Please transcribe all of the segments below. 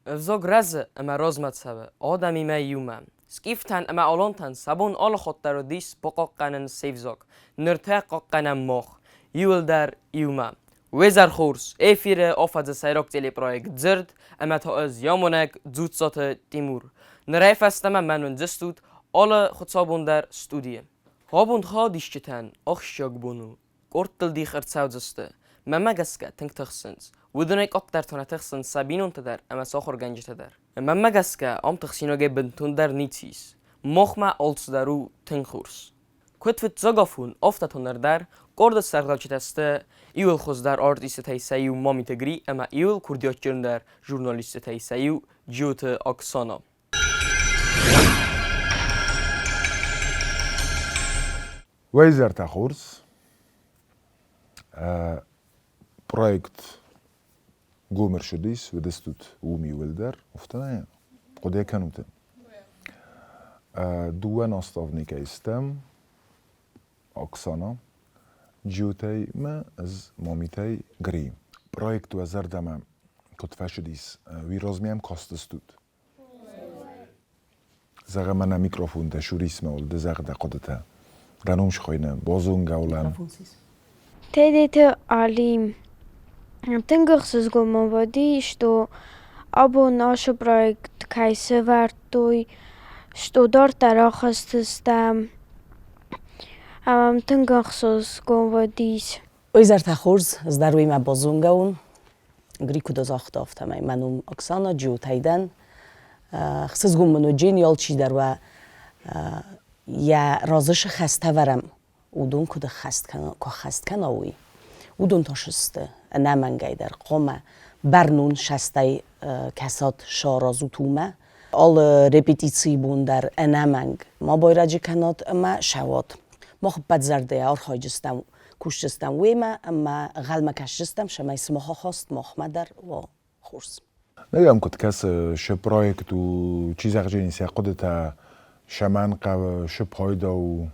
افزاگ رز اما رازمت سبه آدمی ما یومم سکیفتن اما آلانتن سبون آل خود در دیس بقاقنن سیفزاگ نرته قاقنن مخ یول در یومم وزر خورس ایفیر آفاد سیراک تلی پروژه زرد اما تا از یامونک زود سات تیمور نرای فستم منون جستود آل خود سابون در استودیه هابوند ها دیشتن آخشیاگ بونو قرطل دی خرد سوزسته مما گسکه تنگ تخسنز ودونیک اکتر تونه تخسنز سبینون تدر اما ساخر گنج تدر مما گسکه ام تخسینوگه بنتون در نیتیس مخما آلس درو تنگ خورس کتفت زگافون افتتونر در قرد سرگلچه تسته ایول خوز در آرتیست تایسایو مامی تگری اما ایول کردیاتچرن در ژورنالیست تایسایو جیوت اکسانا ویزر تخورس پروژه گومر شدیس و دستوت ومی ولدر افتنای قدیه کنوتن دوه ناستافنی که استم اکسانا جیوتای ما از مامیتای گری پروژه و زردم کتفه شدیس وی رازمیم کاستستود زغ من میکروفون ده شوریسم ولد زغ ده قدته دانوش خوینه بازون گولم تیدیت علیم تنگخسز گموادی что або наш проект кайсе вартуй что дортарахастыстам تنگخسز گموادیش ویزر تخورز از دروی ما بازونگون گریکو دزاخت آفتم منوم اکسانا جیوتایدن خصوص گمونو جین یال چی درو یا رازش خسته ورم اودون کد خست کناوی اودون تاشسته نمنگای در قومه برنون شسته کسات شارازو تومه آل رپیتیسی بون در نمنگ ما بایرجی کنات اما شواد ما خب بد زرده ار خواجستم کشتستم ویمه اما غلمه کشتستم شما اسمها خواست مخمه در و خورس نگم کد کس شپرایکت و چیز اخجینی سی قدتا شمان قو شپایدا و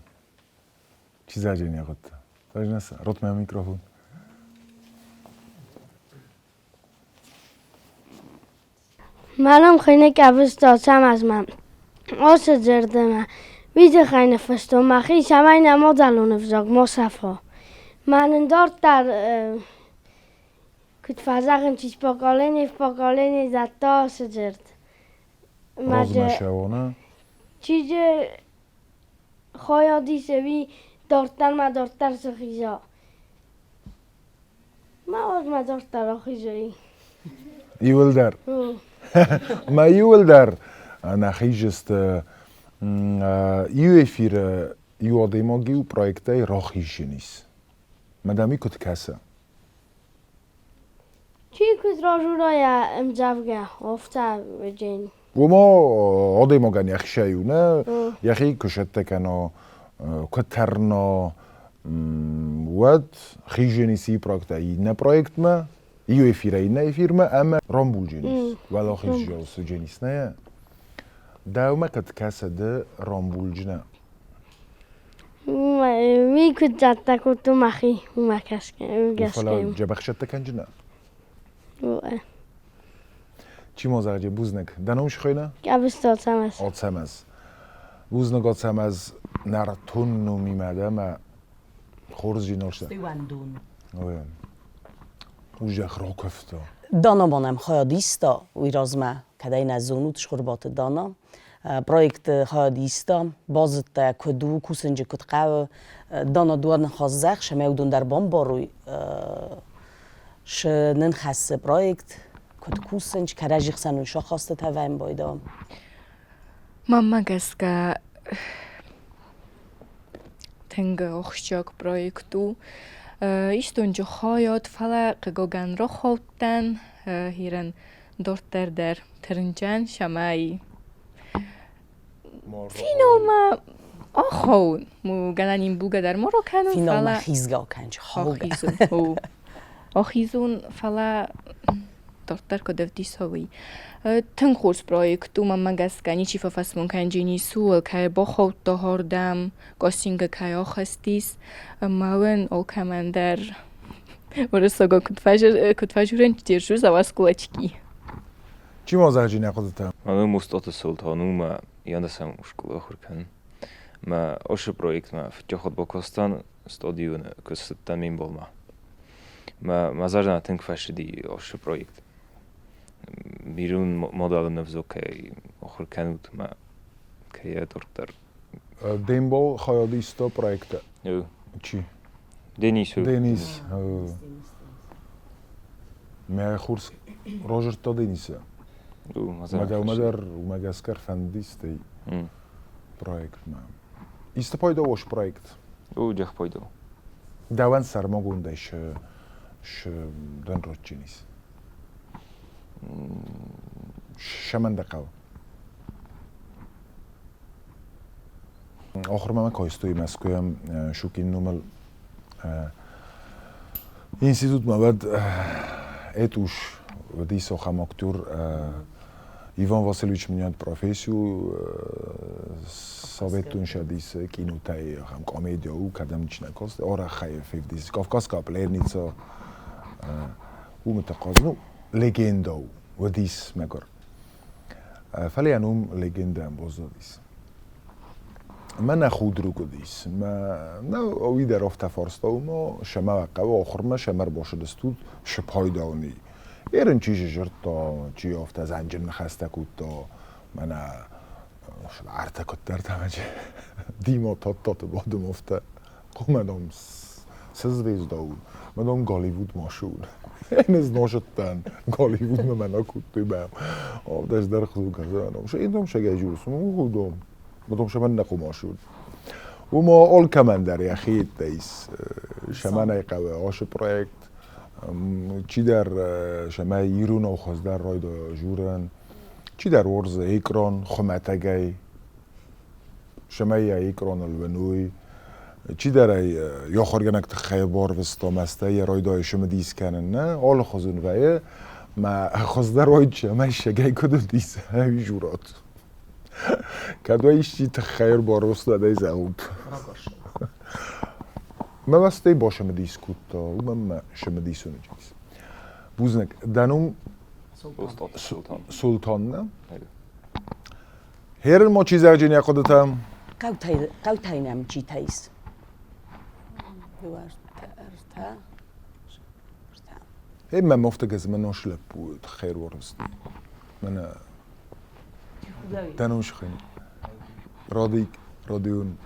چیز اخجینی قد تاجنس رتمه میکروفون منم خیلی کبست داشتم از من آس زردم ویژه خیلی فستم مخی شمای نما دلون افزاگ مصفا من دارت در کت فزاقم چیز پاکالینی زدتا آس زرد رازمه شوانه چیز خواهی سوی دارتر سخیزا ما آز ما دارتر آخیزایی ایول در ما ایول در نخیجست ایو افیر ایو آدیماگی و پروژه راخیشی نیست مدامی کت کسه چی کت راجورای امزافگه افتا جین و ما آدیماگن یخشیونه یخی کشته کنه کترنا ود خیجنی سی پروژه ای نه پروژه ما ایو افیر ای نه افیر ما اما رامبول جنیس ولی خیج جاوس جنیس نه داوما کت کسه ده رامبول جنه می کت جاتا کتو مخی مکس فلا جبخشته کنجنه چی موزارجه بوزنک دانوش خوینه؟ کبست سمس آتسمز بوزنک آتسمز نرتون نو میمده ما خورز جی نوشته بیوندون اوجه خرا کفته دانا بانم خیادیستا وی رازمه کدای نزونوت شخوربات دانا پروژه خیادیستا بازت کدو کوسنج کد قو دانا دوار نخواست زخ شما اودون در بام باروی ش ننخص پروژه کد کوسنج کرجی خسنون شا خواسته تاویم بایدام ماما گسکه تنگ اخشاک پروژه ایستونجا خواهد فلا قگوگن را خوتن هیرن دورتر در ترنجان شمایی فینوما آخون مو گنانیم بوگه در مرو کنون فینوما خیزگاه کنج خوگه آخیزون فلا دورتر کدف دیساوی تنگ خورس پروژه ماما گسکه نیچی فاسمون کنجینی سوال که با خود دهاردم گاسینگ که آخستیس ماون او کمندر ورساگا کتفاجورن تیرشو زواز کلچکی چی مازهجی نقدتم؟ من مستعد سلطانو ما یادسم شکل آخر کن ما آش پروژه ما فکر خود با کاستان استادیون کست مین بال ما مزاج نتنگ فشدی آش پروژه بیرون مدل نفزو که آخر کنود ما که دکتر دیمبال خیالیستا پروژه یو چی؟ دنیسو دنیس ما خورس روجر تا دنیسه او مدى اسكر فنديستي بروجكت ما استپایده واش پروجکت او جخ پایدو دوان سرماگونده ش دن روچینیس شمن دقاو آخر من کایستوی مسکویم شوکین نومل اینستیتوت مباد اتوش و دیسو خم اکتور ایوان واسیلویچ میاد پروفیسیو سابتون شدیس کینوتای هم کمدیا او کدام چی نکاست آره خیلی دیس کافکاس کاپلر نیتا او متقاضنو لگندا و دیس مگر فلی انوم لگندا هم بازدیس من نخود رو کدیس نه اوی در افت فارستا و ما شما وقت و آخر ما شمر باشد استود شپایدانی ایران چیزی جرت تا چی افت از انجام نخسته کود تا من عرضه کد در تمجه دیما تا بادم افته خب مدام سزویز داود مدام گالیوود ماشون این از ناشدن گالیوود من کود توی بهم آفتش در خود کرده منام شو این دوم شگه جورس خودم مدام شمن نخو ماشون و ما اول کمن در یخید دیس شمن ای قوه آش پروژکت چی در شما ایرون و خواست در رای دا جورن چی در ورز ایکران خمتگی شما ایکران الونوی چی در یا خارگنک تخیبار وستامسته یا رای دا شما دیس کنن نه آل خوزون ویه ما خواست در رای شما شگی کدو دیس همی جورات کدو ایشی تخیر بار وست داده زهود ما واسطه باشم دیسکوت و من شما دیسونه جیس بوزنک دانم سلطان نه هر ما چیز اجینی خودتم قوتاینم چی تایس هی من مفته از من نشلب بود خیر ورستی من دانوش خیلی رادیون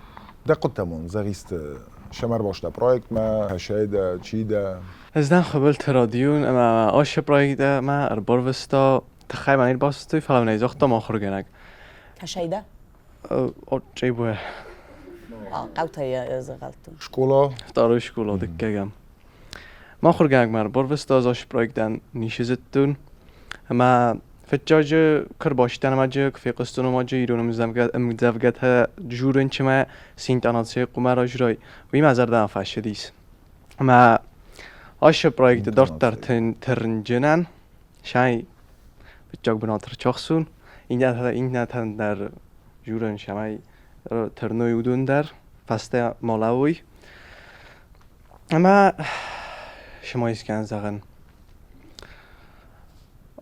دقیقتمون زغیست شمر باشده پروژکت ما هشایده چی ده از دن خبلت رادیون اما آش پروژکت ما اربار وستا تخیل من باستوی فلان نیزاخت ما خورگنگ کشیده چی بوه قوتای از غلطون شکولا دارو شکولا دکگم ما خورگنگ ما اربار وستا از آش پروژکتن نیشیزتون اما فتجاج کر باشتن ماجه که فیقستون ماجه ایران مزدوجت ها جورن چما سینت آناتسی قمر آجرای وی مزار دام فاشدیس ما آش پروژکت دارت در ترنجنن شای فتجاج بناتر چخسون این نتن در جورن شمای ترنوی ودون در فسته مالاوی اما شما اسکان زغن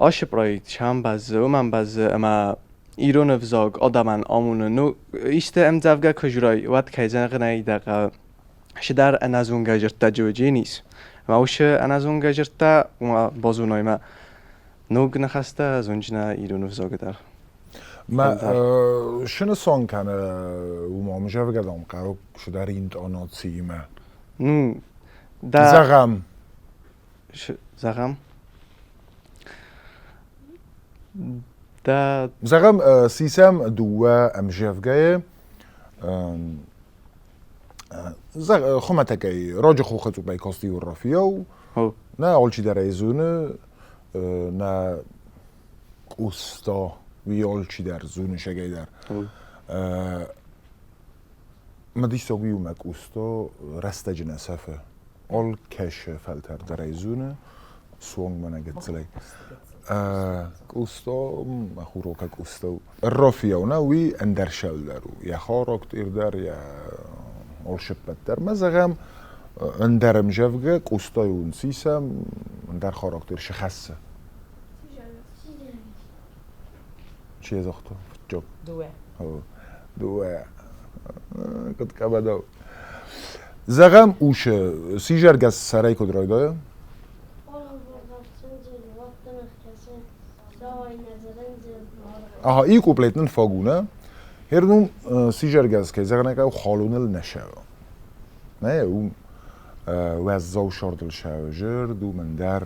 آش پروژکت شام بازه و من بازه اما ایران افزاگ آدمان آمونه نو ایست امزافگا کجرای وقت کیزن غنای دقیقه شدار انازون گجرت تجویجی نیست ما وش انازون گجرت تا و بازونای ما نوگ نخسته از اونجنا ایران افزاگ در ما شنو سون کنه و ما مجرد گدام قرار شده رینت آناتسی ما نو دا زغم زغم دا زغم سیسم دوه امجفگه خمتکی راج خوخت و بیکاستی و رافیو نه آلچی در ایزونه نه اوستا وی آلچی در زونه شگی در ما دیستا ویو مک اوستا رسته جنسفه آل کش فلتر در ایزونه سوانگ من اگه تلی اوستا مخورو که اوستا رافیو نه وی اندرشل درو یا خاراکت ایردر یا آل شبت در مزغم اندرم جفگه اوستای اون سیسم اندر خاراکتر شخصه چیه زاختو؟ جوب دوه دوه کد کبدو زغم اوشه سیجرگس سرای کد رای دایه؟ aha iyi kupletnin fagune herdum sijergaz ke zagna ka khalunel nashaw ne u وزاو شاردل شاوجر دو من در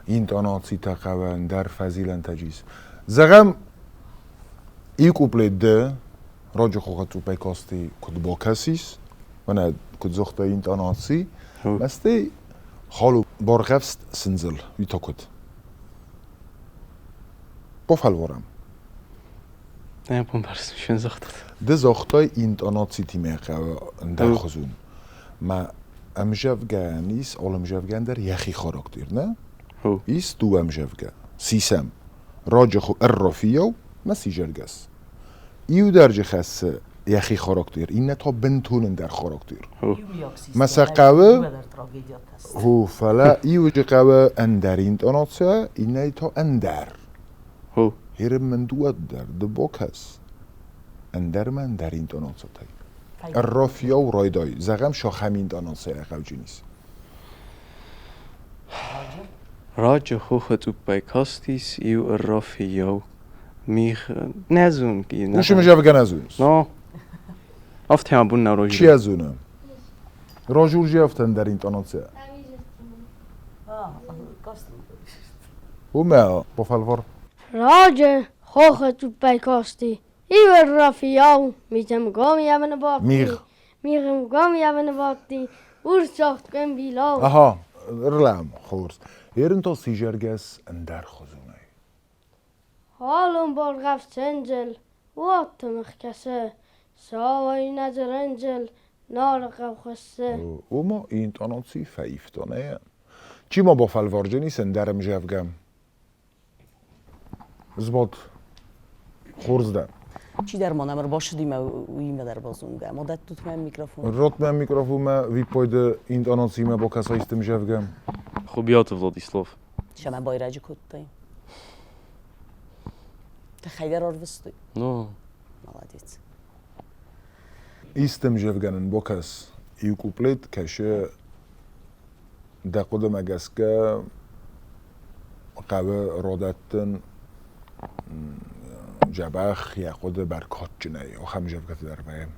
اینتاناتی تقوان در فزیلن تجیز زغم ای کوپلت ده راجع خواه تو پیکاستی کد با کسیس و نه کد زخته اینتاناتی مستی خالو بارغفست سنزل ویتا کد بفلورم نه پون برسیم شون زخته ده زخته اینتاناتی تیمه در خزون ما امجافگان نیست آل امجافگان در یخی خاراکتر نه؟ ایست دو امجافگان سیسم راجع خو الرفیو مسی جرگس ایو درجه خاصه یخی خاراکتر این تا بنتونن در خاراکتر مثلا قوه هو فلا ایو جه قوه اندر اینتاناتسه این تا اندر هرم من دوات در دباک هست اندر من در اینتاناتسه تایی الرافیا و رایدای زغم شاخ همین دانانسه اقوجی نیست راجع خواه تو پیکاستیس ایو الرافیا میخ نزون کی اوش مجافگه نزونست نه افت هم بون نراجع چی از اونه؟ راجور جی افتن در این دانانسه اومه بفلور راجع خواه تو پیکاستی ایو رافیاو میتم گامی یابن باقی میگم گامی یابن باقی ساخت کن بیلاو aha رلام خورس هرن تا سیجرگس اندر خزونه حالم بارغف سنجل وات مخکسه ساوی نظر انجل نارقب خسته اوما این دانانسی فیفتانه چی ما با فلوارجه نیست اندر مجافگم زباد خورز ده چی در مانم رو باشدیم و ایمه در بازونگه مدت دوت من میکروفون رات من میکروفون ما وی پایده این دانانسی ما با کسایی است مجافگم خوبیات ولادیسلاف شما بایرجی کد دایم تخیل رو وستوی نه مالدیت است مجافگانن با کس ایو کوپلیت کشه دقود مگسکه قوه رادتن جبخ یا خود برکات جنایی او هم جبکت در بایم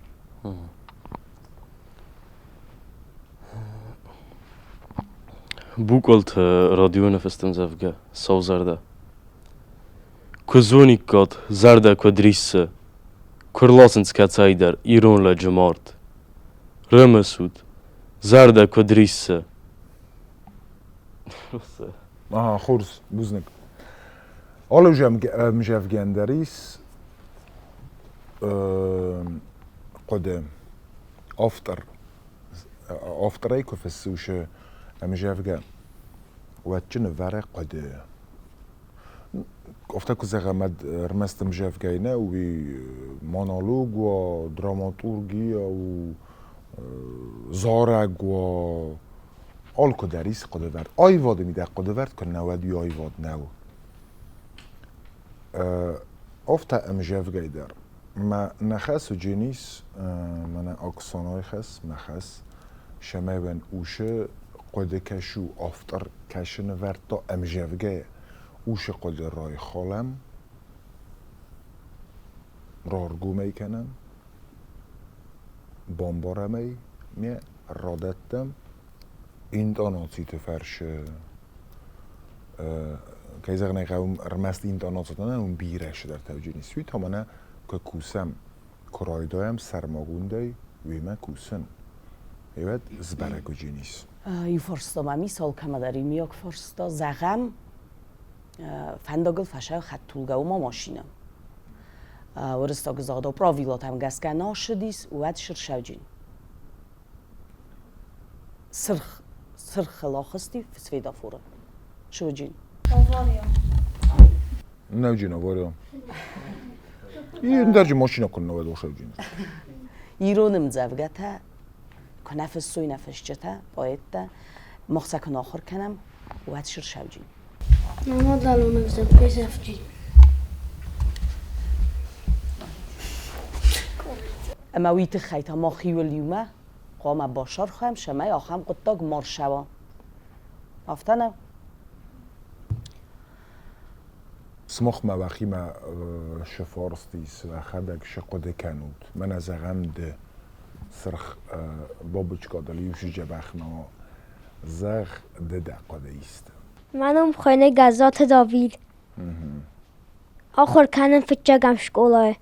بوکلت رادیو نفستم زفگه سو زرده کزونی کات زرده کدریسه کرلاسن سکتسای در ایران لجمارد رمسود زرده کدریسه aha خورس بوزنک آلو مجافگان دریس قدم آفترای کفسوشه مجافگان واتجن ورق قده افتا که زغمد رمست مجافگانه و مونولوگ و دراماتورگی و زارگ و آل که دریس قده ورد آی واده میده قده ورد که نودی آی واد نو افتا مجافگای در ما نخس و جنیس من اکسانای خس مخس شمه بن اوشه قده کشو افتر کشن ورد تا مجافگای اوشه قده رای خالم رارگو میکنم بامبارمی می رادتم این داناتی تفرشه که از اغنی قوم رمست این داناتی دانه اون بیرش در توجه نیست تا منه که کوسم کرای دایم سرماگونده ویمه کوسن ایوید زبرگو جنیس ای فرستا ممی سال کما داری میاک فرستا زغم فنداگل فشه خط طولگه و ما ماشینم ورستا گزادا پراویلات هم گسکه ناشدیس و اد شر شوجین سرخ خلاخستی فسفیدا فورا شوجین نه جینا واریم این درجه ماشینا کنه نوید وشو جینا ایرونم زوگتا که نفس سوی نفس جتا باید تا مخصکن آخر کنم و اد شر شوجین ماما دلونه بزن پیسف جی اما ویت خیت ما خیول یومه قام باشار خواهم شمای آخام قطاق مار شوا افتنم سمخ ما وخی ما شفارستیس و خدک شقده کنود من از غمد سرخ بابچکا دلیوش جبخنا زخ ده قده است منم خونه گزات داوید آخر کنم فتجگم شکوله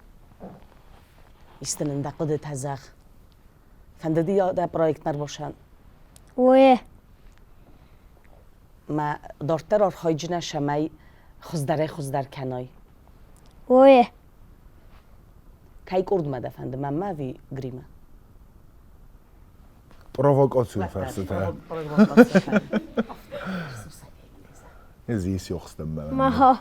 ایستن دقیقه تزخ فنددی یا پروژه نباشن وی ما دارتر آرخایجنا شمای خزدر کنای وی کی کرد مده فند من وی گریمه پرووکاسیون فرسته زیست یخستم من ماها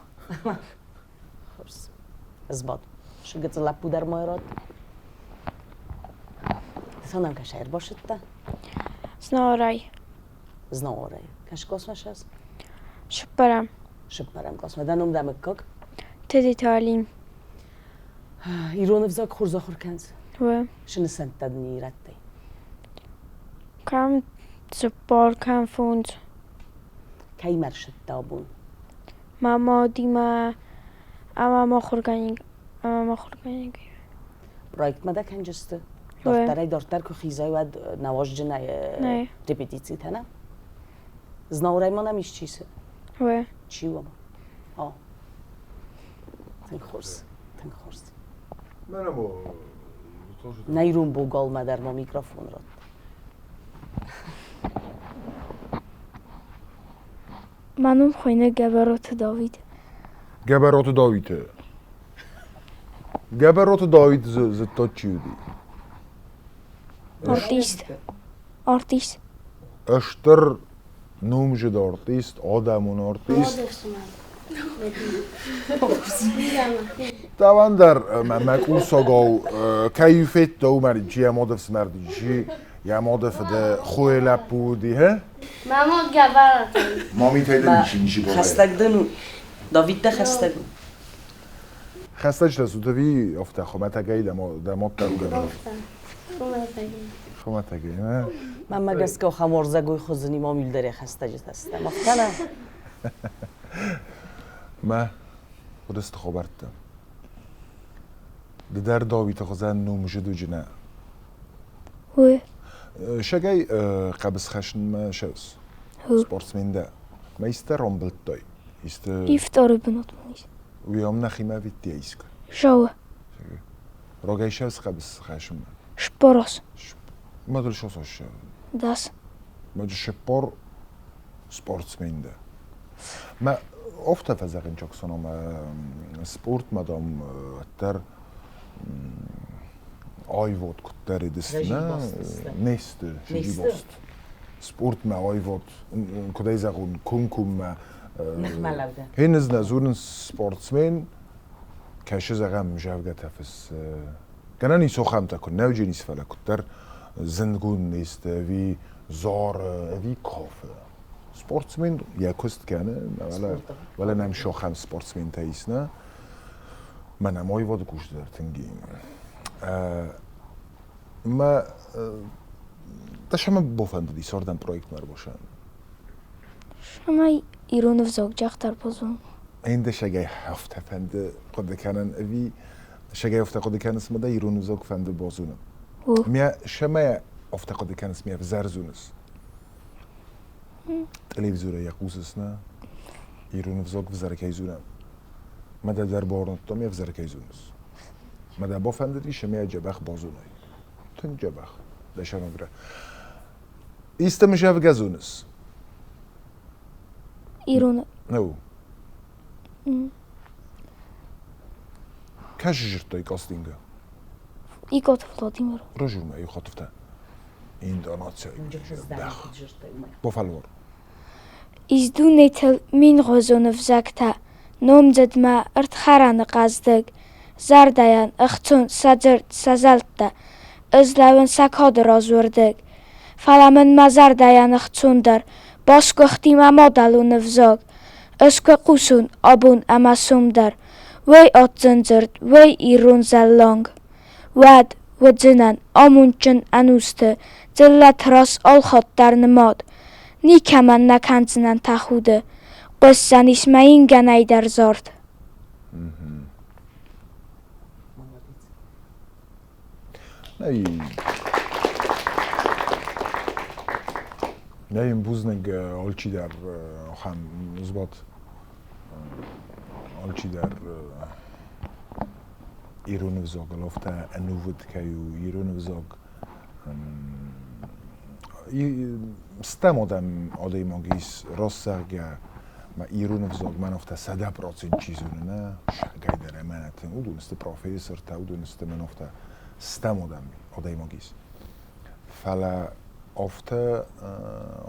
زباد شو قلت لابو در مایرات سنم کشایر باشد تا Snarare. زنواره کش قسمش هست Шпарам. شبرم قسمه دنم دمکک Tedi talim. ایران افزاک خورزا خور کنز و شن سنت تدنی رتی kam support kam fund. کی مرشد دابون Mama dima ama خورگانی پروژه مده کنجسته وی. دارتر که خیزای و نواج جنای نه. رپتیتی تنه زنواره ما نمیش چیزه و چی و ما تن خورس من با نیرون بو گال ما در ما میکروفون را منم خونه گبرات داوید. گبرات داویده گبرات داوید زتا چیودی Artist. اشتر نومجد آرتیست آدمون آرتیست طبعا در مکول ساگاو کیفیت دو مردی یه مادف سمردی چی یه مادف ده خوی لپودی ها ماما گبرات مامی تایده میشی باید خستک دنو داوید ده خستک خسته چه دستو دوی افته خمت اگه دمات در گبرات خمت اگه نه من مگس که خمارزه گوی خوزنی ما میل داره خسته جد هستم افتنم ما خودست خبرتم در داویت خوزن نومجد و جنه و شگای قبض خشن ما شوز سپورتسمن ده ما ایسته رامبلت دای ایسته iftar بنات منیش. ویام نخیمه ویدی ایسک شو. راگای شوز قبض خشن ما Шпорос. ما دل شو سوش Das. ما جو شپار سپورتسمن ده ما افته فزاقین چاکسانم سپورت مدام در آیواد کتر دست رژیم نه باست دسته. نیست شجی نیسته. باست سپورت ما آیواد کدای زغون کنکم ما نخمه لوده هنز نزورن سپورتسمن کشه زغم جوگه تفس کنه نیسو خم تکن نوجه نیست فلا کتر زندگون نیست وی زار وی کافه سپورتسمن یکست کنه ولی نمشو خم سپورتسمن تایست نه من هم آیواد گوش در تنگیم ما داشتم بافند دی ساردن پروژه مر باشن شما ایران افزاک جختر بازون. این دشگه هفته فند قد کنن اوی شگه هفته قد کنن اسم ده ایران زوج فند بازونم میا شما هفته قد کنن اسم میا زرزونس تلویزیون یکوسس نه ایران زوج وزارکی زونم مده در بارون تو میا وزارکی زونس مده با فند دی شما جبخ بازونای تن جبخ دشانو گره ایستم شاف گزونس ایران. نو کاش جرتای کاستینگه ایگات ولادیمیر. رجل ای خاطفته این دانات بخ بفلور İzdunetl min gozonov zakta. Nomzedma ırtxaranı qazdık. Zardayan ıxtun sacırt sazaltda. Özlavın sakhadır azurdık. Falamın mazardayan ıxtundar. Baskı ıxtima modalunu vzog. Öskü qusun abun amasumdar. Vey atzınzırt, vey irun zallong. Wad, وجنن آمونچن انوسته جلت راس آل خود در نماد نیکمن نکنزنن تخوده قصن اسمین گنای در زارد نیم بوزنگ آلچی در خم زبط آلچی در ایران وزاگ لفته انوود کیو ایران وزاگ ستم آدم ماگیس راست سرگه ما ایران وزاگ من افته 100% چیزونه نه شگای در امانتن او دونسته پروفیسور تا او دونسته من افته ستم آدم ماگیس فلا افته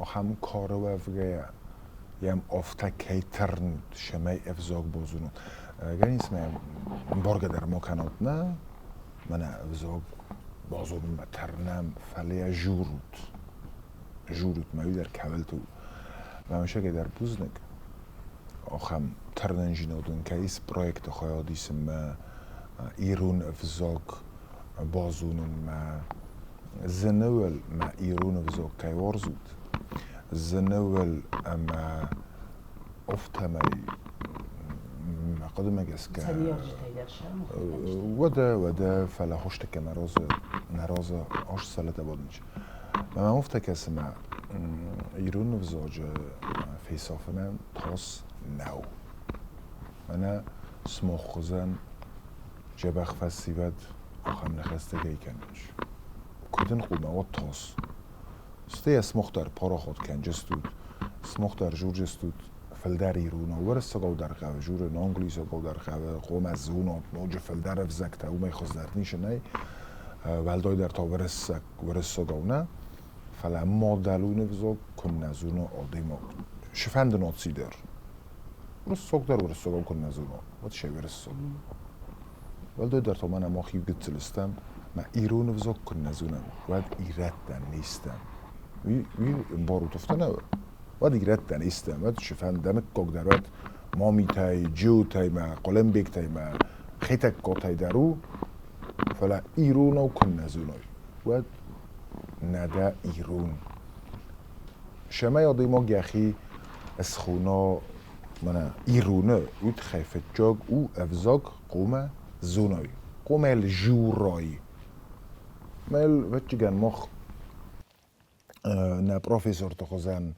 هم کار و افگه یم افته کیترن شمی افزاگ بازونو گرین اسمه بارگه در مکانات نه من افزاگ بازونو ترنم فلی جورود ماوی در کولتو و میشه که در بوزنگ آخم ترنن جنودن که ایس پرویکت خواهد دیسم ایرون افزاگ بازونن زنول ما ایرون افزاگ که ورزود زنول اما افتمای قدم اجس که وده فلا هشت که نراز آش سالت بودنش ما مفته کسی ما ایرون افزاج فیسافنم تاس نو من سمخوزن جبخ فسیبت آخم نخسته گی کنش کدن قومه و تاس ستی اسمخ در پارا خود کنجستود اسمخ در جور جستود فلدر ایرون و ورست گو در خواه جور نانگلیس گو در خواه قوم از زون و نوج فلدر افزکته او میخواست در نیشه نی ولدای در تا ورست گو نه فلا مادلون افزاگ کن نزون آدیما شفند ناتسی در ورست در ورست گو کن نزون وات شی ورست ولدای در تا من اما خیو گتلستم ما ایرون افزاگ کن نزونم ود ایرت دن نیستم وی بارو تفته نه ود ایرت دن نیستم ود شفند دمک گوگ در ود مامی تای جو تای ما قلم بیک تای ما خیتک گو تای درو فلا ایرونو کن نزونای ود نده ایرون شما یادی ما گیخی از خونا من ایرونه اوت خیفت جاگ او افزاگ قوم زونای قوم الجورای مل وچگن مخ نه پروفیسور تخوزن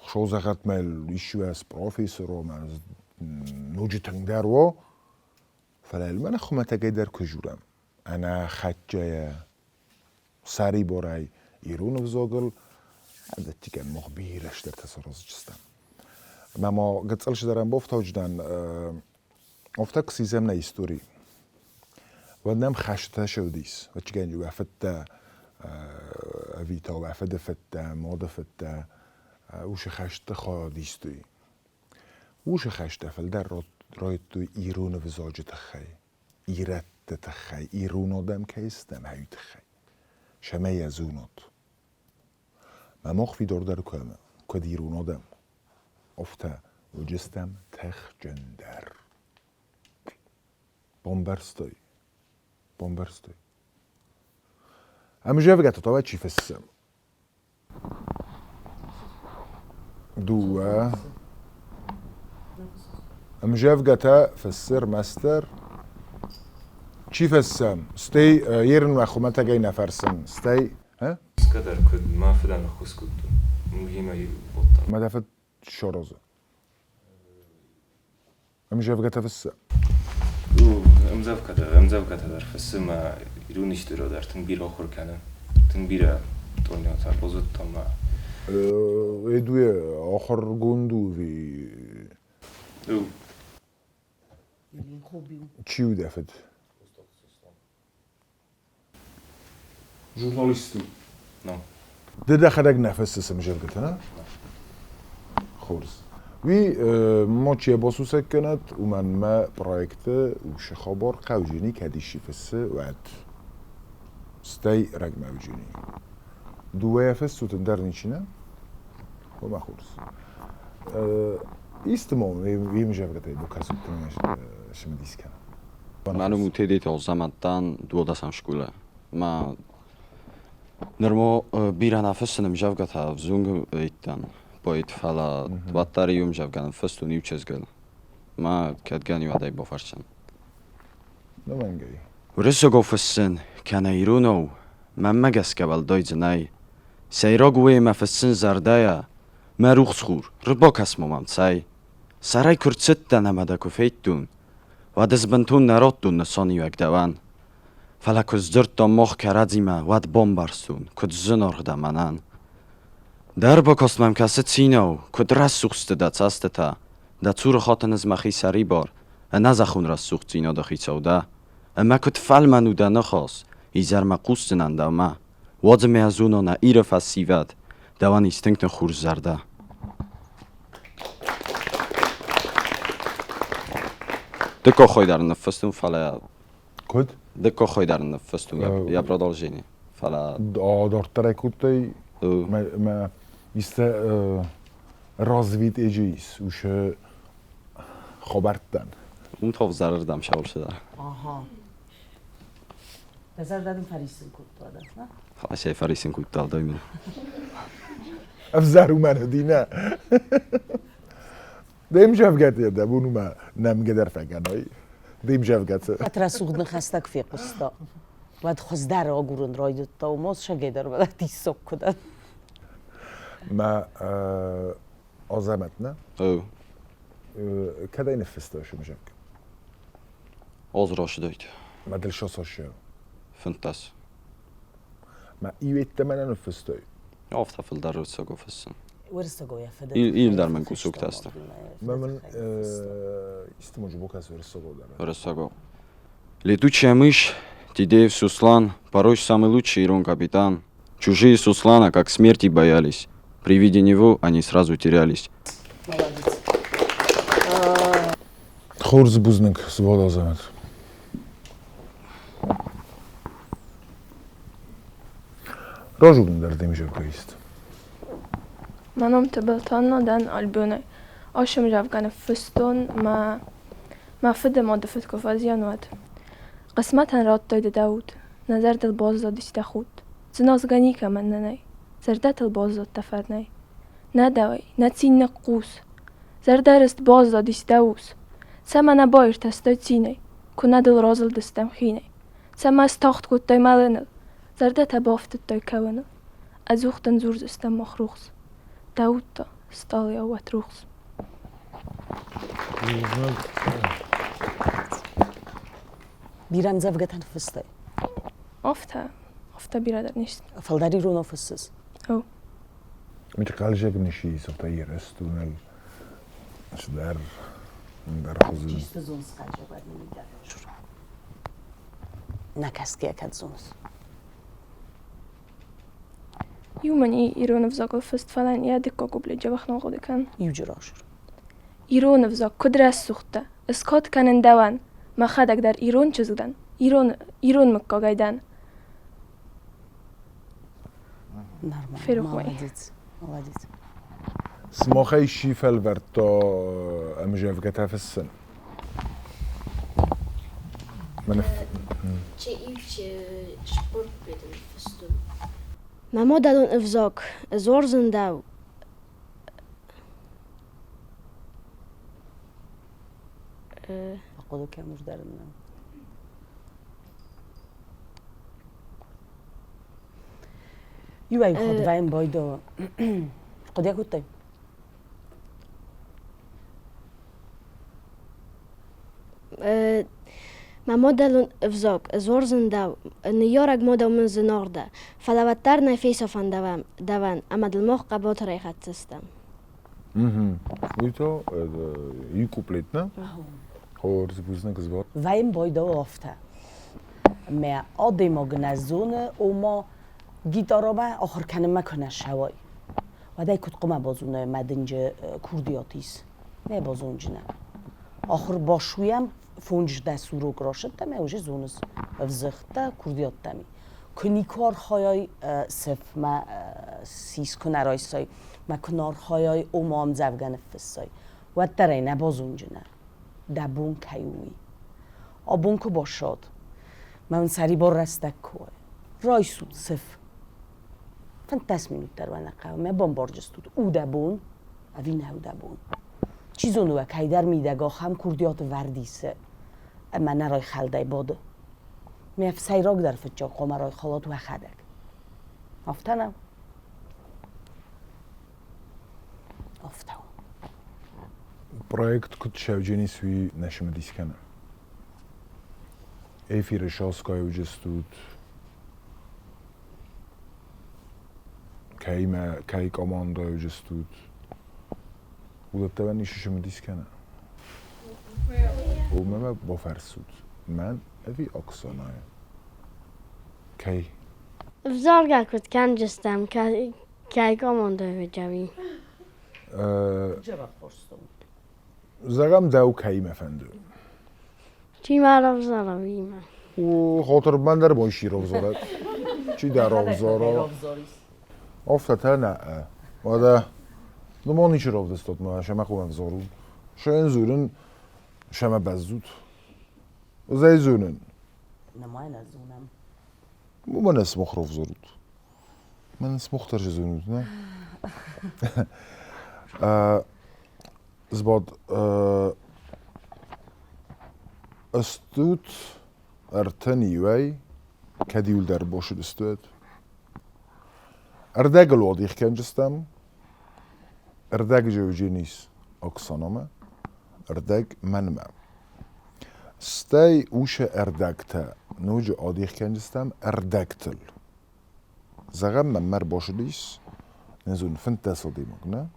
شوزخت مل ایشو از پروفیسور و من نوجی تنگ در و فلال من خمتا در کجورم انا خجای سری برای ایرون افزاگل عادتی که مخبیرش در تصرف جستم. ما قصلش دارم بافتا وجدان افتا کسیزم نیستوری و نم خشته شدیس و چیکن جو افتا ویتا و افتا فتا ماده فتا وش خشته خادیستوی وش خشته فل در رایت تو ایرون افزاج تخی ایرت تخی ایرون آدم که استم هایی تخی شما یزونات ما مخفی دور در کنم که دیرون آدم افته و جستم تخ جندر بامبرستوی اما جا بگه تا چی فسم دوه اما جا بگه تا فسر مستر چی فسم ستی یرن و خمتا گی نفرسن ستی ها؟ سكدر كد ما فدان خص كد مهمة يبطل ما دفت شرازه اما جا بگه تا فسم امزاف كده در فسما يرونيش درو در تنبير آخر کنه تنبير دنیا تا بزرگ تا ما ایدوی آخر گندو وی چیو دفت ژورنالیستو نه ده خدک نفس سم جبگت نه خورز وی ما چیه باسو سکند و من ما پرویکت و شخابار قوجینی کدیشی فسه وعد ستی رگ موجینی دوه فس تو تندر نیچینه و ما خورز ایستمون وی مجبگت ای بو کسو تنیش شما دیس کنم Manum utedit olzamattan duodasam shkule. Ma Nërmo bira na fësën më gjavgata vzungë ittan. Pojt fala vattarium gjavgan fëstu një qëzgëll. Ma këtë gani vadaj bofarçan. Ne من گی ورسو گو فسن کنه ایرونو من مگس کبال دایز نای سیرا گوه ما فسن زردایا ما روخ خور ربا کس ممام سای سرای کرچت دنمده کفیتون و دز بنتون نراتون نسانی و اگدوان فلا کز درد دا مخ کرادی ما ود بمبارستون کد زنار دمانان در با کسمم کسی تینو کد رس سوخست دا تسته تا دا تور خاطن از مخی سری بار نزخون رس سوخت تینا دا خیچاوده اما کت فال منو دا نخواست ایزر ما قوستنن دا ما واد میازونا نا ایره فسیواد دوان ایستنگتن خور زرده دکا خوی در نفستون فلا کد دکا خوی در نفستون یا برادال جینی فلا دارتره کتی ما است رازوید اجیس وش خبرتن اون تا ضرر دم شاول شده آها بذار دادم فریسین کود داده نه؟ فلا شای فریسین کود داده من افزارو منو دینه دیم جفگت یده بونو ما نمگدر فگنایی دیم جفگت فتره سوغدن خستک فی قستا ود خوز در آگورن رایدت تا و ماز شگه در بده دیساب کدن ما آزمت نه او کدا این فستاشو میشم آز راش داید ما دل شاساشو فنتاس ما ایویت من نفستای آفتا فل در روز ساگو فسن ورسته گویا فده ایل در من کوسوک تستم من استموجو بوكاس ورسوغو дара. Росаго. Летучая мышь, Тидеев Суслан, порой самый лучший Ирон капитан. Чужие Суслана, как смерти, боялись. При виде него они сразу терялись. خورز بوزنک سوال آزمت راجون در دیمیشه بیست منم تبلتانا دن البونه آشم جافگان فستون ما فده ما دفت کفازیان ود قسمتا رات داید داود نظر دل باز داد است خود زنازگانی که من ننای زرده دل باز داد تفر نای نه دوای نه تین نقوس زرده است باز داد است دوس سما نبایر تستای تینای کنه دل رازل دستم خینای سما استاخت کود تای مالنل زرده تبافت تای کونل از وقتن زور دستم مخروخس داود تا ستالیا و تروخس بیرم زفگتن فسته آفتا بیرادر نیست فلداری رو نفسز او میشه قلجک نشی سطحی رستونل در خوزی جیست زونس قلجه باید نمیده شروع نکس که اکد زونس یومنی ایران فزاق فست فلان یادی که قبل جوخ نقوده کن یوجرا شروع ایران فزاق کدرس سخته اسکات کنن دوان ما خدک در ایران چزدن ایران مکا گایدن نرمال فیروخ مالدید سماخي شيفل برتا امجافقتها في السن چه ایف شپورت بدن فستون ما دادون افزاک زور زنداو اقولو که مجدر منم یو ای خود وین بایدو قد یک هوتای ما مدلون افزاك زورزن داو نيورك مودو من زنوردا فلوتر نفيسو فان دوان اما دلموخ قبوت ريخات سيستم ويتو يكوبليتنا خور زبوزنك زبار وین بایدو آفته ما آدی ما گنزونه او ما گیتارا ما آخر کنه مکنه شوای و دای کت قمه بازونه مدنج کردیاتیس نه بازونج نه آخر باشویم فونج دستورو گراشت تمی اوجه زونس افزخته کردیات تمی کنی کار خواهی صف ما سیس کنه رای سای ما کنار خواهی او ما هم زفگن فسای و تره نه بازونج نه دبون کیوی آبون که باشد من سری بار رستک کوه رای سود صف فانتاس minut در وانا قاو ما بمبارجستود او دبون اوی نه دبون چیزونو و کایدر میدگاه هم کردیات وردیسه اما نرای خلدای باده میف سیراگ در فتجا قمرای خالات و خدک افتنم افتم Projekt kut ševđeni svi našim diskana. Efire šalskaj uđestut. Kaj komanda uđestut. Udattava nişişim diskana. O meme bafersud. Men evi aksanaya. Kaj. Vzorga kut kanjistam kaj komando vejami. cevap borçtum Zagam dav kayim efendi. چی مرا بذارم او خاطر من در با شیراز زارد چی در آبزارا آفته نه واده نمانی شیراز دستات ما شما خوب زارو شاین زورن شما بزود زی زونن نماین از اونم من اسم مخروف زارود من اسم مخترج زونود نه زباد استود ارتنی وی کدیول در باشد استود اردگ الوادیخ کنجستم اردگ جوجی نیست اکسانامه اردگ منمه ستی اوش اردگ تا نوج آدیخ کنجستم اردگ تل زغم ممر باشدیس نزون فنتسا دیماغ نه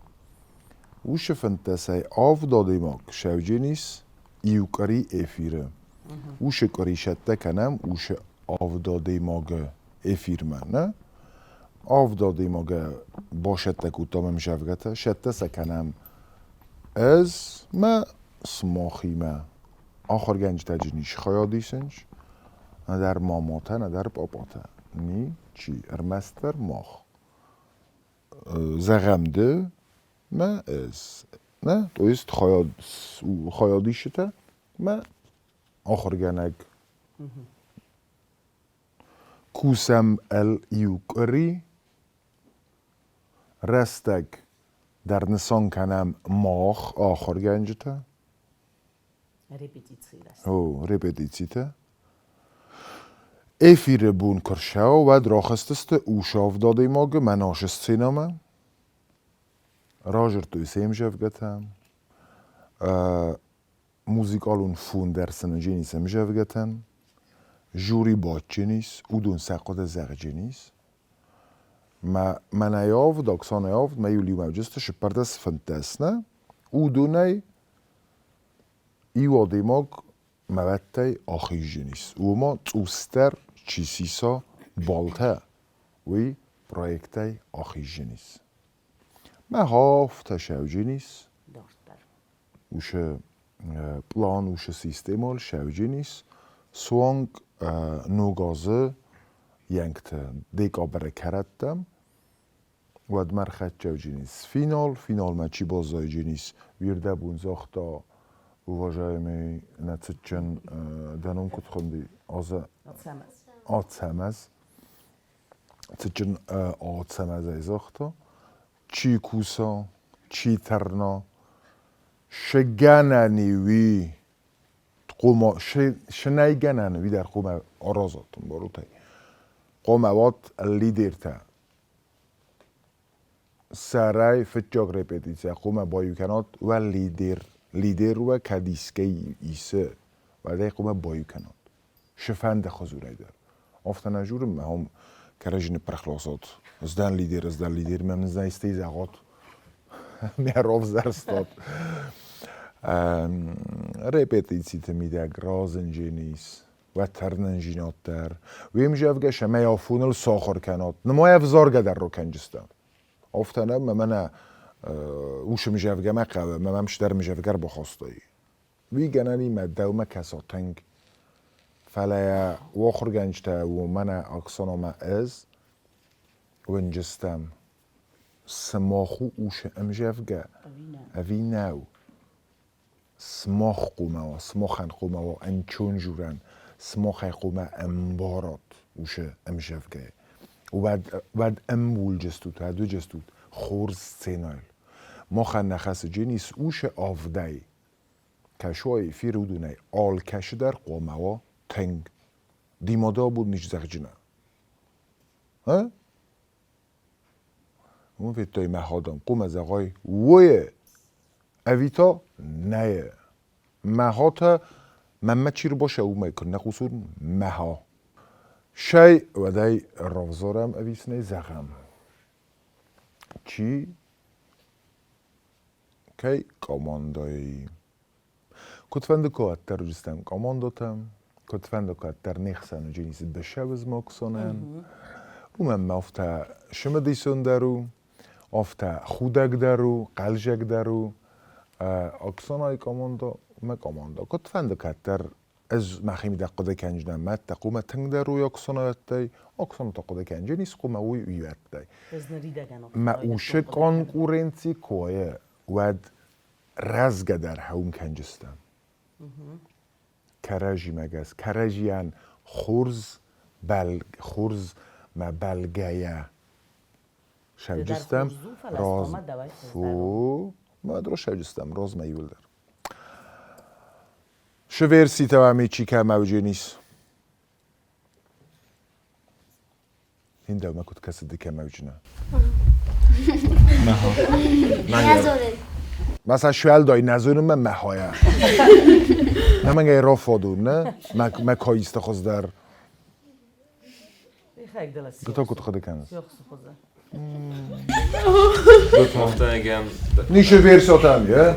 اوش فنتسای آف دادیماغ شوجی نیست ایوکاری افیره اوش کاری شده کنم اوش آفداده ماگه افیرمه نه آفداده ماگه باشده کتامم شفگته شده سکنم از ما سماخی ما آخر گنج تجنیش خیادی سنج نه در ماماته نه در باباته نی چی ارمستر ماخ زغمده ما از نه تو است خیادی شده ما آخر گنگ کوسم یوکری رستگ در نسان کنم ماخ آخر گنجته رپتیتیته افیر بون کرشاو و دراخستست اوشاف داده ماگ مناشست سینامه راجر توی سیم جفگتم موزیکالون فون درسن جنیس هم جفگتن جوری باد جنیس او دون سقاط زغ جنیس من ایاف داکسان ایاف ما یولی موجست شپردس فنتسنه او دونه ایوا دیماغ موته آخی جنیس او ما توستر چیسیسا بالته وی پرویکته آخی جنیس ما هاف تشاو جنیس وشه پلان وشه سیستمال شوجینیس سوانگ نوگازه ینگته دیگا برکرتم و دمر خد شوجینیس فینال ما چی بازای جنیس ویرده بون زاختا uważajmy mi na cytchen daną kutchondi atsamaz cytchen atsamaz ezachta چی کوسا چی ترنا شگننی وی قوما شنیگننی وی در قوم آرازاتون باروتای قوموات لیدرتا سرای فتجاگ رپتیسه قوم بایوکنات و لیدر و کدیسکی ایسه و ده قوم بایوکنات شفند خزوره در افتن جورم هم کرجین پرخلاصات ازدن لیدر من زنیسته زغات میراف زرستاد رپتیسیت میده گرازنجینیس و ترننجینات در ویم جفگه شما یافونل ساخر کنات نمای افزارگه در رو کنجستم افتنه من اوش میجفگه مقبه من مشتر میجفگر بخواستایی وی گنانی مده و مکساتنگ فلیا واخر گنجته و من اکسانا ما از ونجستم سماخو اوش امجفگه اوی نو سماخ قومه سماخن قومه انچون جورن سماخ قومه امبارات وشه امشفگه و بعد امول جستود هدو جستود خورز سینال ماخن نخس جنیس اوش آفدای کشوی فیرودونه آل کش در قومه و تنگ دیمادا بود نیش زخجنه ها؟ اون فیتای مهادم قوم زغای ویه اویتا نه مهاتا ممه چی رو باشه او میکن نقصور مها شای و دای رافزارم اویس نه زغم چی؟ کی کاماندای کتفند که اتر جستم کامانداتم کتفند که اتر نخسن و جنیس بشوز ماکسانن و من مافتا شما دیسون درو افتا خودک درو قلجک درو اکسانای کاماندا ما کاماندا کتفند که اتر از مخیمی دقیقه کنج نمت تقوم تنگ درو یا اکسانای اتای اکسان تقیقه کنج نیست قوم اوی ویوت دای ما اوشه کانکورنسی کوه ود رزگ در هون کنجستم کرجی مگس کرجیان خورز ما بلگیه شوجستم راز فو ما درو شوجستم راز ما یول در شویرسی تو همی چی که موجه نیست این دو ما کد کسی دیگه موجه نه نزاره مثلا شوال دای نزونم من مهایم نه من گه رافادون نه ما کایست خوز در دوتا کد خود کنست نیشه ورسیات هم یه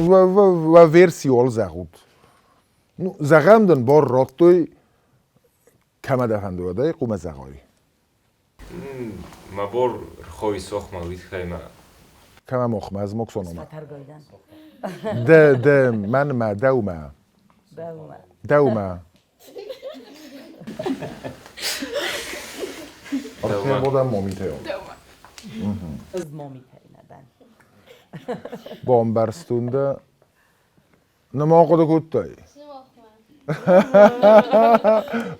و ورسیال زغود زغم دن بار راتوی کمه دفنده وده قوم زغایی ما بار خوی سخ موید خیمه کمه مخمه از مکسان اومد ده من ما دومه آره بودم مامیته از مامیته ندن با هم برستونده نما قد کود دایی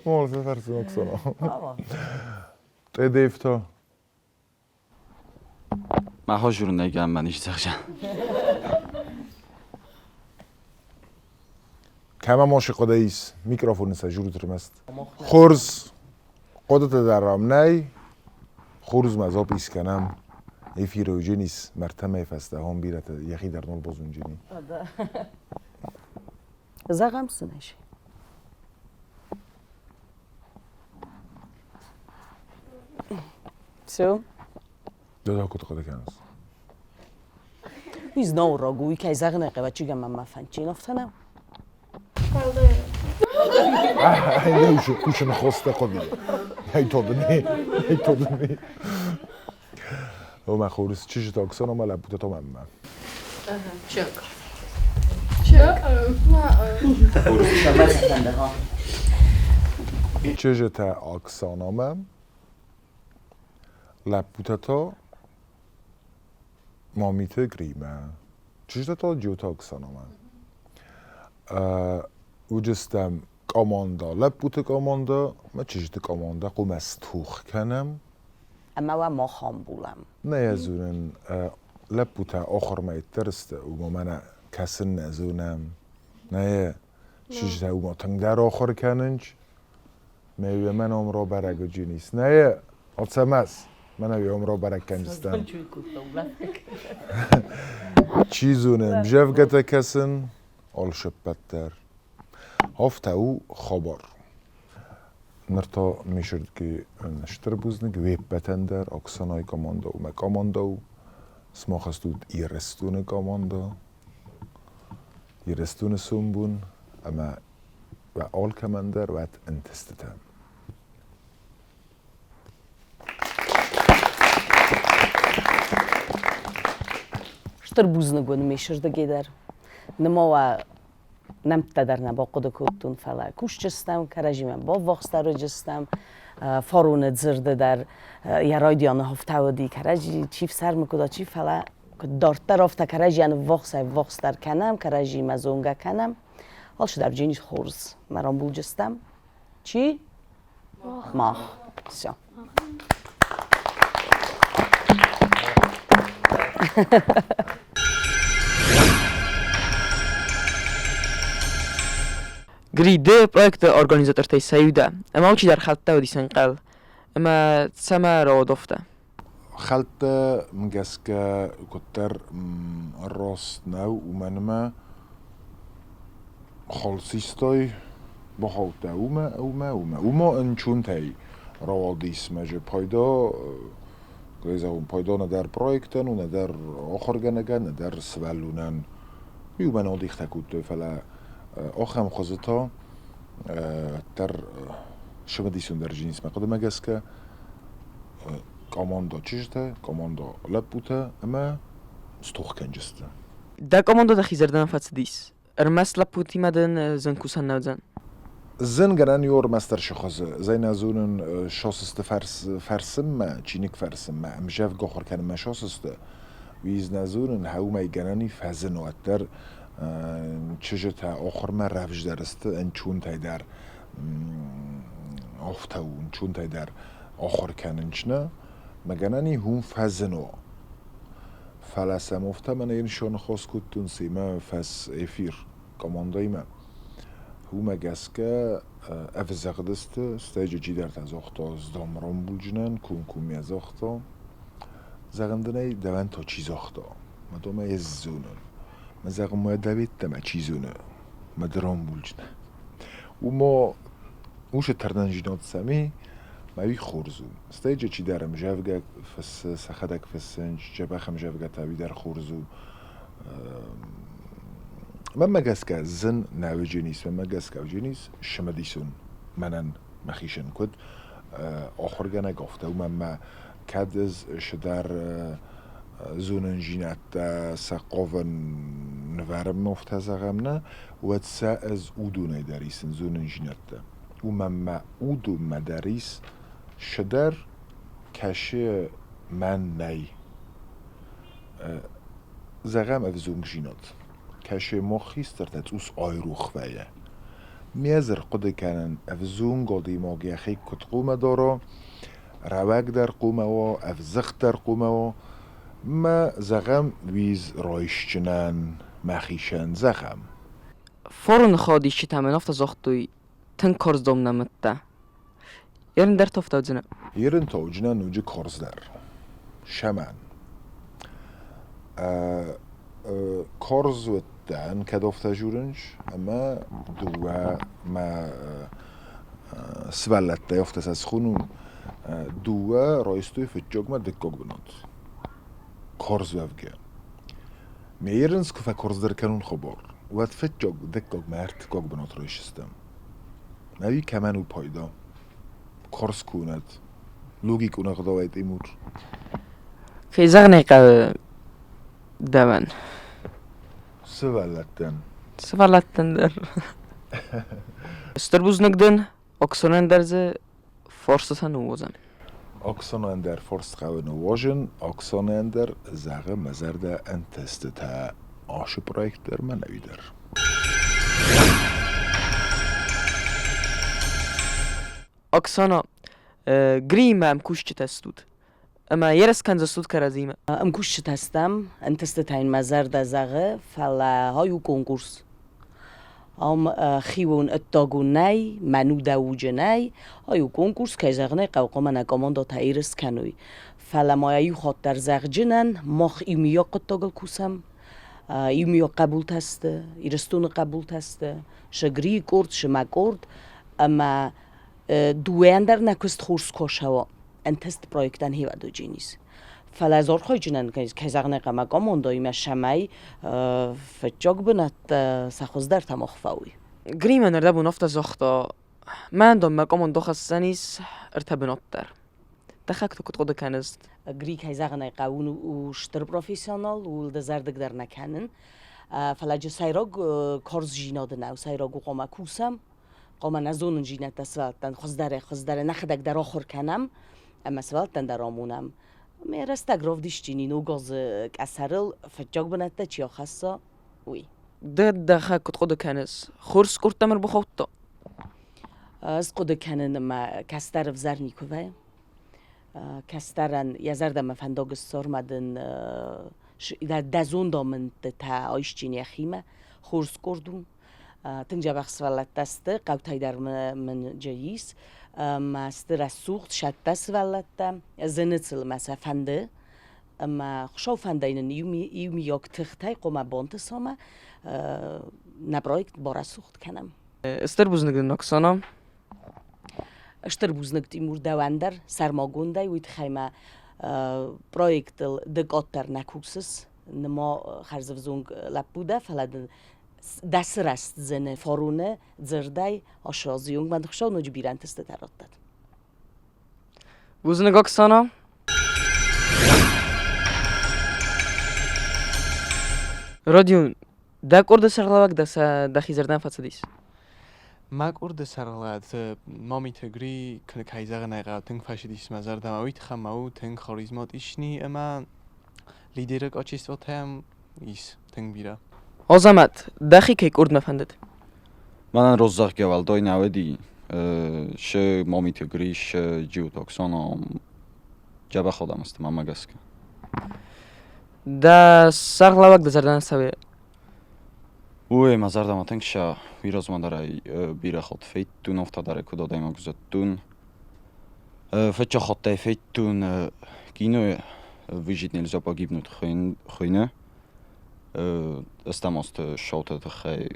مال فرس مکسانا دیفتا مها جور نگم منیش زخجن کمه ماشی قده ایست میکرافون نیست جورو ترمست خورز قدت در رام نی خورز مذاب ایست کنم ایفی روجه نیست مرتمه فسته هم بیرت یخی در نول بازونجی نی زغم سنش سو دادا کت قده کنست Biz naura gui kaj zagne qeva čiga mama fanči naftanam. اینه اوشن خواسته قدی هی تادنی او من خورس چیش تاکسان اما لبوده تا ممم چک چیش تا اکسان امم لبوده تا مامیته گریمه چیش تا جوتا اکسان امم او جستم کاماندا لبوده کاماندا من چیش تا کاماندا قوم از توخ کنم اما و ما خام بولم نه ازونن لبوده آخر ما اترسته او من کسن نزونم نه چیش تا او ما تنگ در آخر کننج میوه من را برگو جینیست نه آتسمس من را برگ کنجستم چیزونم جف گته کسن آل شبت در هفته او خبر نرتا میشد که نشتر بوزنگ ویب بتن در اکسانای کاماندا و مکاماندا و سماخ استود ایرستون کاماندا ایرستون سومبون اما و آل کماندر و انتستتم شتر بوزنه گونه میشرده گیدر نما و نمت در نبا قد کتون فلا کوش جستم کرجیم با وقت رو جستم فارون زرده در یه رای دیانه هفته و دی کرجی چیف سر میکودا چیف فلا که دارتر افته کرجی ان وقت در کنم کرجی مزونگه کنم حال شد در جینی خورز مرام بوجستم چی؟ ماه بسیار Gride projekt organizator tej sayuda. Ama uchi dar khalta ودي سنقل. اما سما رو دفته. خلت مجسكا كتر الراس ناو ومنما خالصيستاي بخوته وما انچون تاي رواديس مجه پایدا گویزم پایدا ندر پرویکتن و ندر آخر گنگن ندر سوالونن یو من آدیخته کود فلا آخم خوزتا در شما دیسون در جنیس مقدم مگسکه команда چیشته команда لب بوده اما ستوخ کنجسته Da komando da khizerdan fatsidis. Ermas laputi maden zankusan nawzan. زن گرن یور مستر شخصه زین ازونن شاسسته فرسم ما چینیک فرسم ما امجاف گخور کنم ما شاسسته ویز نزونن هاو ما گرنی فزن و در چجا تا آخر ما رفج درسته ان چون تای در آفتاون چون تای در آخر کننچ نه مگنانی هم فزنو فلسم افته من این شان خاص کتون سیما فس افیر کاماندای من هما گسکه اف زغدست استاج جیدر تزاختا زدامران بولجنن کومی ازاختا زغندنه دوان تا چیزاختا مدام از زونن مزاقم ما دوید دم چیزونه مدران بولجنن و ما اوش تردن جینات سمی ماوی خورزون استاج جیدرم جوگه فس سخدک فسنج جبخم جوگه تاوی در خورزو من مگسکه زن ناو جنیس من مگسکه جنیس شما دیسون منن مخیشن کد آخر گنه گفته و من ما کد از شدر زونن جینت سقاون نورم مفته زغم نه و تسا از اودو نداریسن زونن جینت و من ما اودو مداریس شدر کشه من نی زغم اف زونگ جینات کشه مخیست در تتوس آیروخ ویه میازر قده کنن افزون گادی ماگی خیک کت قومه دارا روک در قومه و افزخت در قومه و ما زغم ویز رایش چنن مخیشن زغم Forun khadi shitamen afta zakhtoy ten karz dom namatta. Yerin der tofta uzna. یرن تاوجنه نوجه کارز در شمن کارز و دن کدافته جورنج اما دوه ما سوالت یافته از خونون دوه رایستوی فتجاگ ما دکاگ بناد کارز و افگه میرنز که فکرز در کنون خبر و فتجاگ دکاگ ما ارتکاگ بناد رایشستم نوی کمن و پایدا کارز کند لوگیک اون اقداویت ایمور Fi zagniqa daman. سوالتن Svalattan der. Sterbuz nagdan oksonan derze forsatan uvozan. اکسان در فرست قوانو واژن اکسان در زغه مزرده انتست تا آش پرویکت در من نویدر Oksana grimam kushch testud. Ama yeres kan zastud karazima. ام کوش تستم انتست تاین مزر ده زغه فلا هایو کنکورس ام خیون اتاگون نی منو داوجه نی هایو کنکورس که زغنه قوقا من کاماندا تایرس کنوی فلا مایو خاط در زغ جنن ماخ ایمیا قطاگل کوسم ایمیا قبول تسته ایرستون قبول تسته شگری کرد شما کرد اما دوین در نکست خورس کشوا انتست پرویکتن هیوا دو جینیس فلازور خوی جنن که زغنه قما کاماندای ما شمای فتجاگ بنات سخوز در تماخ فاوی Grima nerda bu nafta zakhta. Man dom maqamon dokhsanis irtabenat der. Dakhakto kut qoda kanist. گری که زغنه قاون و شتر پروفیسیونال و دزردگ در نکنن فلاج سایراگ کارز جیناد نو سایراگو قما کوسم قما نزونن جینت سوالتن خزدره نخدک در آخر کنم اما سوالتن در آمونم میرسته گرفتیش چینی نو گاز کسرل فجاق بنده چیا خاصا وی ده خود خود کنس خورس کرد تمر بخواد تا از قد کنن ما کستر وزر نیکوه کسترن یزر دم فنداگ سر مدن در دزون دامن تا آیش چینی خیمه خورس کردم تنجا بخش ولت دست قوتای در من جاییس ماستر سوخت شد دست ولت زنتل مثلا فنده اما خوشاو فنده اینن یومی یک تختای قوم بانت سامه نبرایک بارا سوخت کنم استر بزنگ نکسانم اشتر بوزنک تیمور دواندر سرماگونده ویت خیمه پروژه دکاتر نکوسس نما خرزفزونگ لپوده فلاد دست رست زنه فارونه زردای آشازیونگ من خوشاو نوجی بیرن تست ترات داد بزنگ اکسانم رادیون ده کرد سرلاوک دخی زردن فصدیس ماک ارد سرلات مامی تگری که کایزاق نگاه تنگ فشدیس مزار دماویت خماو تنگ خاریزمات ایشنی اما لیدرک آچیست وقت هم ایس تنگ بیرا آزمت دخی که کرد مفندد من روزاق گوال دای نودی ش مامی تگری ش جیوت اکسانا جبه خودم است من مگسک ده سرلاوک ده زردن سوی اوه مزار دماتنگ شا ویراز من داره بیره خود فیتون افتاداره کدا دایما گذارتون فتچا خود تای فیتون گینو ویجید نیلزا با گیبنوت خوینه استماست شوته تخی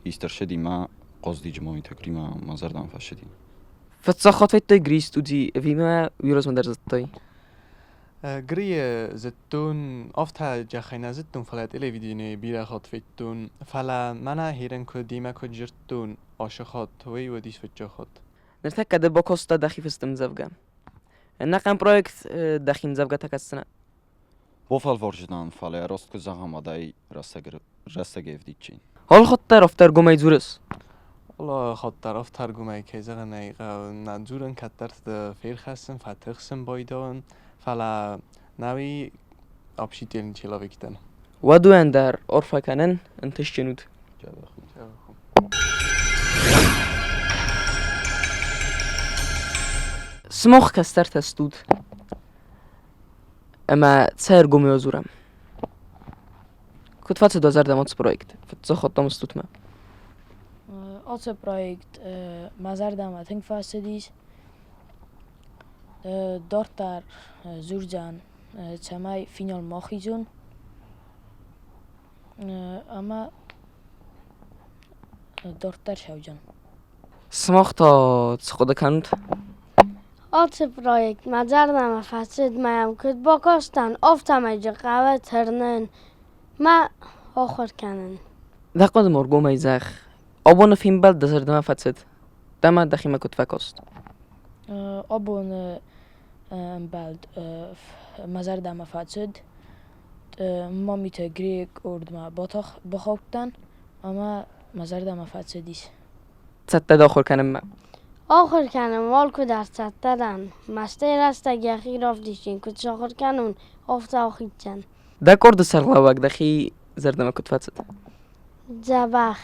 ایستر شدی ما قصدی جمعی تکریم مزار دم فشدی فتسا خود فیت گریس تو دی ویما ویراز من در زدتای گری زتون افتا جخینا زتون فلات الی ویدیو بیره خود فیتون فلا منا هیرن که دیما که جرتون عاشقات وی و دیس فتجا خود نرتك ده بوكوستا دخي فستم زفجا نقم بروجكت دخين زفجا تكسنا وفال ورجدان فاله راست که زغم آدای رسته گفتی چین هل خود رفتار گومی زورس والله خود طرف ترجمه که زغ نیقه نزورن کترت ده فیر خستن فتخسن بایدان فلا نوی آبشیت یلین چیلا وکتن ودو اندر عرفا کنن انتش جنود سموخ كستر تستود اما تسير قومي وزورم كنت فاتت 2000 بروجكت فتزخط مستوت ما Als project Mazardama think facilities Dortar Zurjan Chamai final Machizun ama Dortar Shaujan سموخ تا تسخد كانت آت پروژه مزردم فساد مایم کد با کاستن افتم ایجا قوه ترنن ما آخر کنن دقیقا دمار قومي زخ أبونا فين بلد دزر دما فتسد دما دخي ما كنت فاكوست Abon bald Mazardama fatsud mamite Grek ordma بخوتن اما Mazardama fatsedis تسد داخل كان ما آخر کنم مال که در ستدن مسته رسته گخی رفت دیشین کد آخر کنون افت آخید چند دا كورد سرلاوك دخي زر ما كنت فاتسد زبخ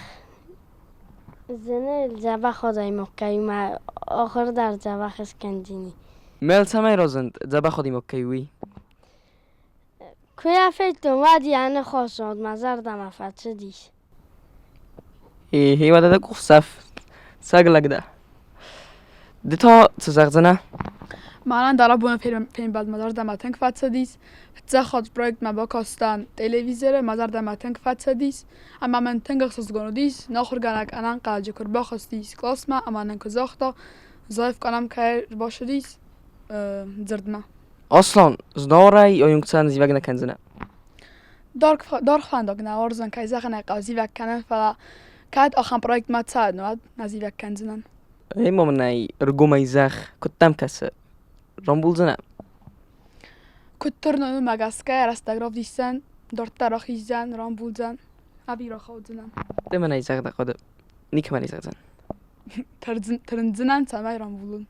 زنه زبخ خدای مکهی ما آخر در زبخ اسکنجینی ميل سماي روزند زبا خودي مكيوي که افیت اومد یعنی خواستاد مزردم فتسدیش هي ودا دا كوف ساف ساقلق دا دتا تزغزنا Malan darabuna film bald Mazardama tank fatsadis Zakhot projekt ma bakastan televizore Mazardama tank fatsadis ama man tangxs gonodis nakhur ganak anan qalje kur bakhastis klasma ama nan kazakhta zaif kanam kayr bashadis زردما أصلاً زناري أو ينكسان زيفاقنا كنزنا دارك فاندقنا ورزن كي زخنا قازيفاق كنن فلا كاد أخم بروجكت ما تساعد نواد نزيفاق كنزنن هيما مناي رقوما يزاخ كتام كسر رامبول زنا كترنا مغاسكا راستاغراف ديسن دورتا راخيزن رامبولزن أبي راخوزنن دمنا يزاخ دا قد نيك من يزاخ زن ترنزنن سماي رامبولون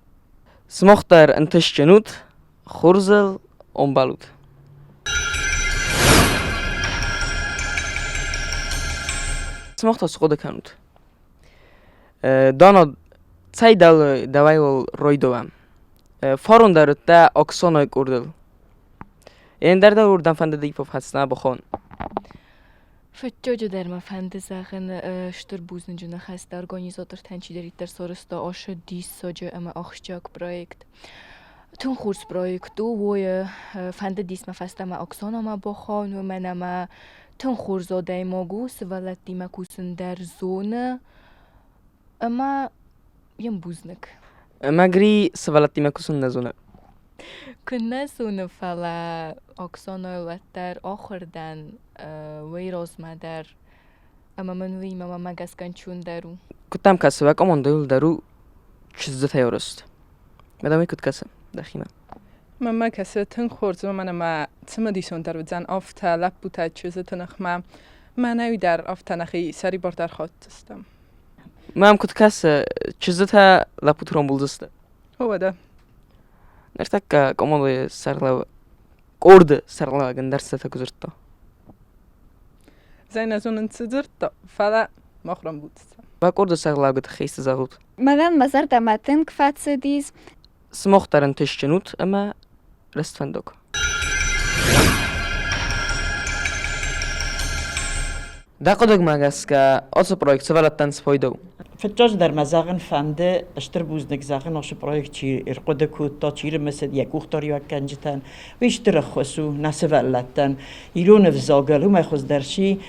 سمختر انتش جنود خورزل onbalut. Smocht as khode kanut. Dana tsay davay ol roidovam. Forun darutta Oksana kurdul. Enderda urdan fanda deyip hastana bخون. Fetjoja der ma fende zagen shtur buznjuna khast organizator tanchideriter sorsta ashe dis soje ama achjak projekt. Tun khurs projekt wo fende dis ma fasta ma Oksana ma bخون و منما tun khurzodai mogus valati ma kusen der zone ama yem buznek. Magri svalati ma kusen na zona. كنا سنفعل أقصانا وتر آخردن ویراز مادر اما منوی ماما مگس کن چون درو Kutam kasvak aman doyul daru çizdi teorist. Madame kut kasım dakhima. ماما کسی تن خورد و من تم دیسون در بزن آفت لب بوده چیز تنخ من نوی در آفت نخی سری بار در خواهد استم. Mam kut kas çizdi ta laputron buldust. هو ده. Nertak komodo sarla ordu sarla genderste ta kuzurtta. زين أظن انتظرت فلا مخرم بود. Bak ordu sarla gut khist zagut. منم مزار دمتن کفت دیز Smochtaren tishchenut ama restfandok. Daqodog magaska also projekt sevalatan spoido. فتاج در مزاغن فنده اشتر بوزنک زاغن آش پروژه چی ارقد کود تا چیره مثل یک اختاری و کنجتن و اشتر خسو نسولتن ایرون فزاگل هم خود درشی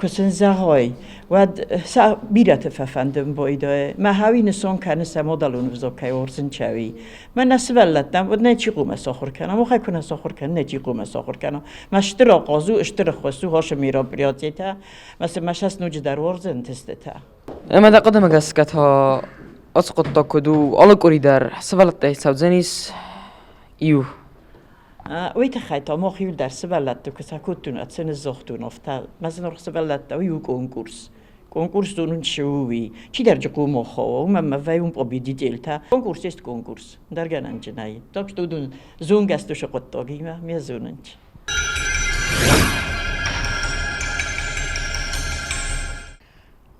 کسن زغای و سا بیرت ففندم بایده ما هاوی نسون کنه سمادلون فزاکای ورزن چوی من نسولتن و نه چی قوم ساخر کنم و خی کنه ساخر کنه نه چی قوم ساخر کنم ما اشتر آقازو اشتر خسو هاش میرا بریاتیتا مثل مشست نوج در ورزن تسته اما دقدم agaska ha asqotta kudu alqori dar sevalatay savzanis iu. ويت خايتا ما خيول درس بلدت كساكوتون أتسن الزختون أفتال مثلا رخص بلدت ويو كونكورس دونن شوي چی در جکو مخو ومما فيهم بابيدي ديلتا كونكورس است كونكورس درجان انجناي تاكش دون زون گستو شقطاگی ما میزوننج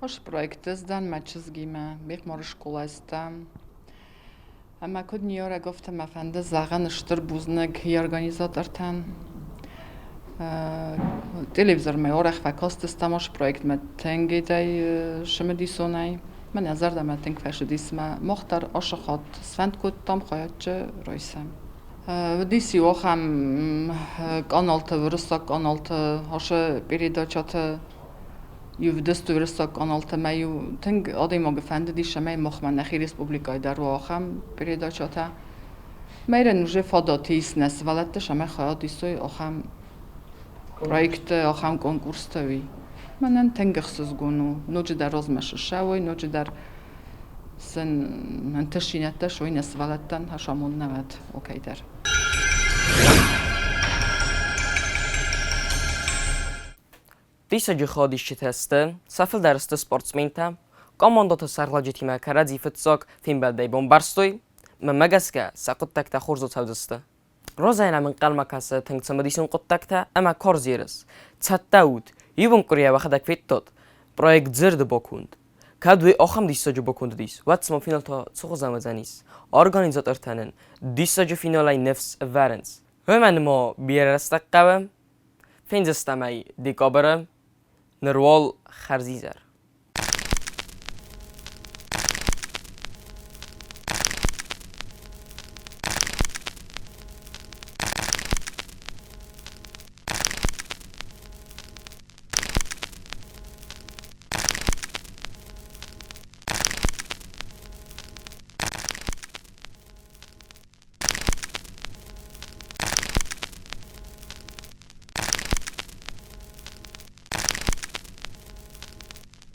Hoş projektizden ma çizgime, bir mor şkolastam. Ama kod niyora goftem efendi zagan iştir buznek organizatortan. Televizor me orach fakostistam hoş projekt me tengedey şemedisonay. من نظر دارم تنگ فش دیسم مختار آشخات سفند کد تام خواهد رویسم. و دیسی وقم کانال تا ورستا کانال تا هاش پیدا چات یودست ورستا کانال تا میو تنگ آدی ما گفند دیش می مخمن نخی ریسپوبلیکای در واقعم پیدا چات میرن نوجه فاداتیس نس ولتش می خواهد دیسوی آخم پروژه آخم کنکورس توی. من تنگ خصوص گونو نوچه در روز مش شوی نوچه در سن منتشینت شوی نسوالتن هشامون نود اوکی در Tisa jihadish teste, safel derste sportsmenta, komandota sarlaji tima karadzi futsak finbeldey bombarstoy, من مجسكا سقطتك خورزو تاودسته روزانا من قلما كاسة تنك سمديسون قطتك أما كورزيرس تساتاود يبون كوريا واخدك فيتوت بروجكت زرد بوكوند كادوي أخم ديساجو بوكوند ديس واتسما فينال تا سوغزا مزانيس أورغانيزاتور تانن ديساجو فينالاي نفس فارنس همان ما بيرستق قوام فين زستماي ديكابرم نروال خرزيزر